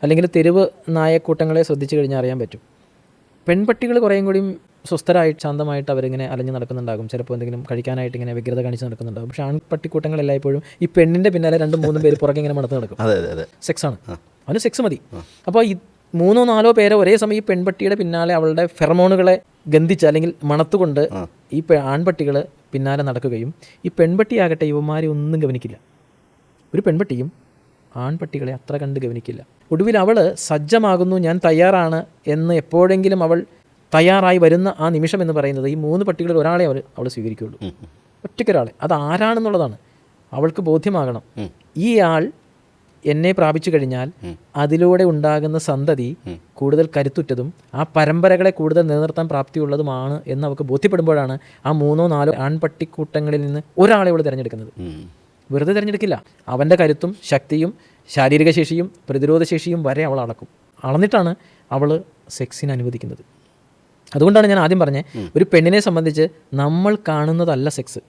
അല്ലെങ്കിൽ തെരുവ് നായക്കൂട്ടങ്ങളെ ശ്രദ്ധിച്ചു കഴിഞ്ഞാൽ അറിയാൻ പറ്റും. പെൺപട്ടികൾ കുറേയും കൂടിയും സ്വസ്ഥരായിട്ട് ശാന്തമായിട്ട് അവരിങ്ങനെ അലഞ്ഞ് നടക്കുന്നുണ്ടാകും. ചിലപ്പോൾ എന്തെങ്കിലും കഴിക്കാനായിട്ട് ഇങ്ങനെ വ്യഗ്രത കാണിച്ച് നടക്കുന്നുണ്ടാകും. പക്ഷേ ആൺപട്ടിക്കൂട്ടങ്ങൾ എല്ലായ്പ്പോഴും ഈ പെണ്ണിൻ്റെ പിന്നാലെ 2-3 പേര് പുറകെ ഇങ്ങനെ മണത്ത് നടക്കും. സെക്സാണ്, അവന് സെക്സ് മതി. അപ്പോൾ ഈ 3-4 പേരെ ഒരേ സമയം ഈ പെൺപട്ടിയുടെ പിന്നാലെ അവളുടെ ഫെറമോണുകളെ ഗന്ധിച്ച് അല്ലെങ്കിൽ മണത്തുകൊണ്ട് ഈ ആൺപട്ടികൾ പിന്നാലെ നടക്കുകയും ഈ പെൺപട്ടിയാകട്ടെ ഇവന്മാരെ ഒന്നും ഗവനിക്കില്ല. ഒരു പെൺപട്ടിയും ആൺപട്ടികളെ അത്ര കണ്ട് ഗവനിക്കില്ല. ഒടുവിൽ അവൾ സജ്ജമാകുന്നു, ഞാൻ തയ്യാറാണ് എന്ന് എപ്പോഴെങ്കിലും അവൾ തയ്യാറായി വരുന്ന ആ നിമിഷം എന്ന് പറയുന്നത് ഈ 3 പട്ടികളിൽ ഒരാളെ അവൾ സ്വീകരിക്കുകയുള്ളൂ. ഒറ്റയ്ക്കൊരാളെ. അത് ആരാണെന്നുള്ളതാണ് അവൾക്ക് ബോധ്യമാകണം. ഈ ആൾ എന്നെ പ്രാപിച്ചു കഴിഞ്ഞാൽ അതിലൂടെ ഉണ്ടാകുന്ന സന്തതി കൂടുതൽ കരുത്തുറ്റതും ആ പരമ്പരകളെ കൂടുതൽ നിലനിർത്താൻ പ്രാപ്തിയുള്ളതുമാണ് എന്ന് അവൾക്ക് ബോധ്യപ്പെടുമ്പോഴാണ് ആ 3-4 ആൺപട്ടിക്കൂട്ടങ്ങളിൽ നിന്ന് ഒരാളെ അവൾ തിരഞ്ഞെടുക്കുന്നത്. വെറുതെ തിരഞ്ഞെടുക്കില്ല. അവൻ്റെ കരുത്തും ശക്തിയും ശാരീരിക ശേഷിയും പ്രതിരോധ ശേഷിയും വരെ അവൾ അളക്കും. അളന്നിട്ടാണ് അവൾ സെക്സിന് അനുവദിക്കുന്നത്. അതുകൊണ്ടാണ് ഞാൻ ആദ്യം പറഞ്ഞത്, ഒരു പെണ്ണിനെ സംബന്ധിച്ച് നമ്മൾ കാണുന്നതല്ല സെക്സ്.